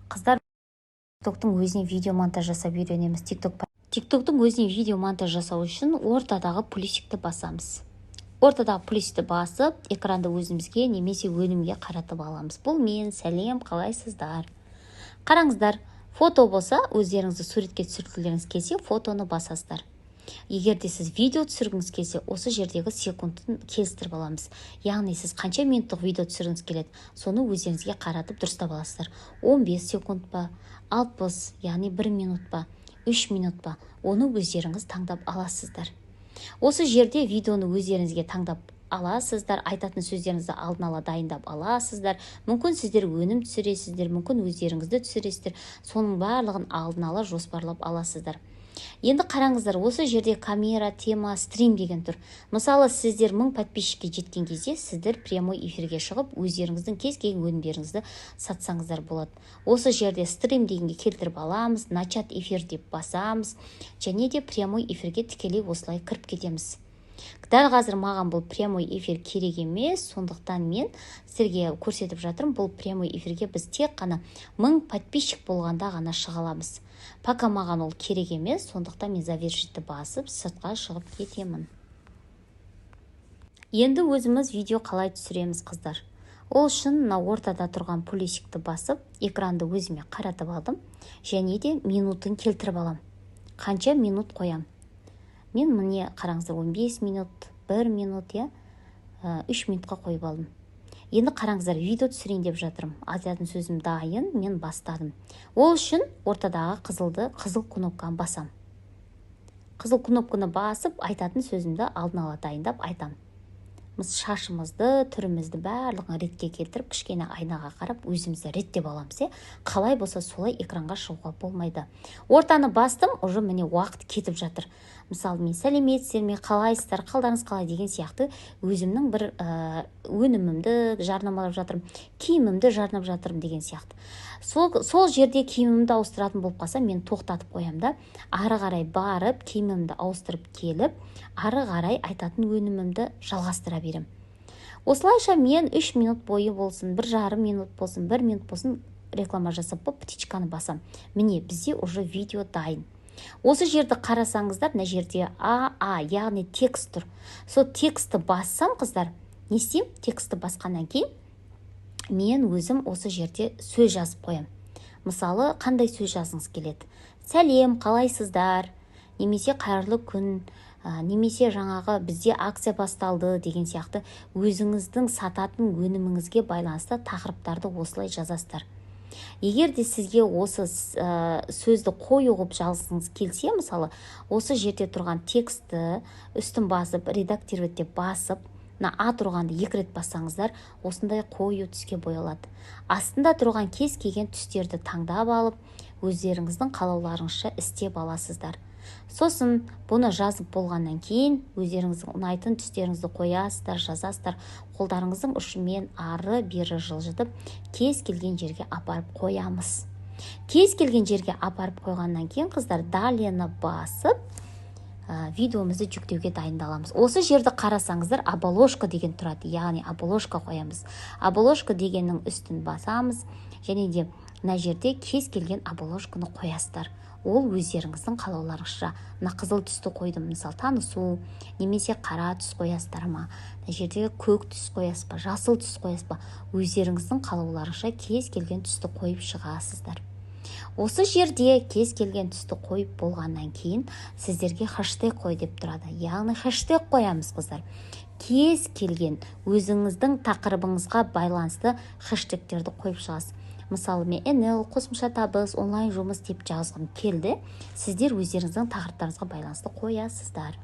Қыздар, тиктоктың өзіне видео монтаж жасап үйренеміз. Тиктоктың өзіне видео монтаж жасау үшін ортадағы плюсикті басамыз. Ортадағы плюсті басып, экранды өзімізге немесе өнімге қаратып аламыз. Бұл мен, сәлем, қалайсыздар? Қараңыздар, фото болса, өздеріңізді суретке түсіргілеріңіз келсе, фотоны басасыздар. Егер де сіз видео түсіргіңіз келсе, осы жердегі секундын келістіріп аламыз. Яғни сіз қанша минуттық видео түсіргіңіз келеді, соны өздеріңізге қаратып дұрыстап аласыздар. 15 секунд па, 60, яғни 1 минут па, 3 минут па, оны өздеріңіз таңдап аласыздар. Осы жерде видеоны өздеріңізге таңдап аласыздар, айтатын сөздеріңізді алдын ала дайындап аласыздар. Мүмкін сіздер өнім түсіресіздер, мүмкін өздеріңізді түсіресіздер. Соның барлығын алдын ала жоспарлап аласыздар. Енді қараңыздар, осы жерде камера, тема, стрим деген тұр. Мысалы, сіздер 1000 подписчикке жеткен кезде, сіздер прямой эфирге шығып, өздеріңіздің кез келген өнімдеріңізді сатсаңыздар болады. Осы жерде стрим дегенге келтіріп аламыз, начат эфир деп басамыз, және де прямой эфирге тікелей осылай кіріп кетеміз. Дәл қазір маған бұл прямой эфир керек емес, сондықтан мен сіздерге көрсетіп жатырмын. Бұл прямой эфирге біз тек қана 1000 подписчик болғанда ғана шыға аламыз. Пока маған ол керек емес, сондықтан мен завершитті басып, сыртқа шығып кетемін. Енді өзіміз видео қалай түсіреміз, қыздар? Ол үшін ортада тұрған плюсикті басып, экранды өзіме қаратып алдым, және де минутын келтіріп алам. Қанша минут қоям? Мен міне қараңыздар, 15 минут, 1 минут, 3 минутқа қойып алдым. Енді қараңыздар, видео түсірейін деп жатырмын. Айтатын сөзім дайын, мен бастадым. Ол үшін ортадағы қызыл кнопканы басам. Қызыл кнопканы басып, айтатын сөзімді алдын ала дайындап айтам. Шашымызды, түрімізді барлығын ретке келтіріп, кішкене айнаға қарап, өзімізді реттеп аламыз. Қалай болса солай экранға шығуға болмайды. Ортаны бастым, уже міне уақыт кетіп жатыр. Мысалы, мен сәлеметсіздер ме, қалайсыздар, қалдарыңыз қалай деген сияқты өзімнің бір өнімімді жарнамалап жатырмын, киімімді жарнап жатырмын деген сияқты. Сол жерде киімімді ауыстыратын болып қалса, мен тоқтатып қоям да, ары қарай барып, киімімді ауыстырып келіп, ары қарай айтатын өнімімді жалғастыра берем. Осылайша мен 3 минут бойы болсын, 1,5 минут болсын, 1 минут болсын реклама жасап, птичканы басам. Міне, бізде уже видео дайын. Осы жерді қарасаңыздар, мына жерде яғни текст тұр. Сол тексті бассам, қыздар, не істеймін? Тексті басқаннан кейін мен өзім осы жерде сөз жазып қоям. Мысалы, қандай сөз жазыңыз келеді? Сәлем, қалайсыздар? Немесе қайырлы күн, немесе жаңағы бізде акция басталды деген сияқты өзіңіздің сататын өніміңізге байланысты тақырыптарды осылай жазасыздар. Егер де сізге осы сөзді қою қылып жазғыңыз келсе, мысалы, осы жерде тұрған текстті үстін басып, редактировать деп басып, А тұрғанды 2 рет бассаңыздар, осындай қою түске боялады. Астында тұрған кез келген түстерді таңдап алып, өздеріңіздің қалауларыңызша істеп аласыздар. Сосын бұны жазып болғаннан кейін өздеріңіздің ұнайтын түстеріңізді қоясыздар, жазасыздар. Қолдарыңыздың ұшымен ары бері жылжытып, кез келген жерге апарып қоямыз. Кез келген жерге апарып қойғаннан кейін, қыздар, далені басып, видеомызды жүктеуге дайындаламыз. Осы жерді қарасаңыздар, обложка деген тұрады, яғни обложка қоямыз. Обложка дегеннің үстін басамыз, және де мына жерде кез келген обложканы қоясыздар. Ол өздеріңіздің қалауларыңызша. Қызыл түсті қойдым, мысалы, танысу, немесе қара түс қоясыздар ма, мына жерде көк түс қоясыз ба, жасыл түс қоясыз ба, өздеріңіздің қалауларыңызша кез келген түсті қойып шығасыздар. Осы жерде кез келген түсті қойып болғаннан кейін сіздерге хэштег қой деп тұрады. Яғни хэштег қоямыз, қыздар. Кез келген өзіңіздің тақырыбыңызға байланысты хэштегтерді қойып шығасыз. Мысалы, мен НЛ, қосымша табыс, онлайн жұмыс деп жазғым келді. Сіздер өздеріңіздің тақырыптарыңызға байланысты қоясыздар.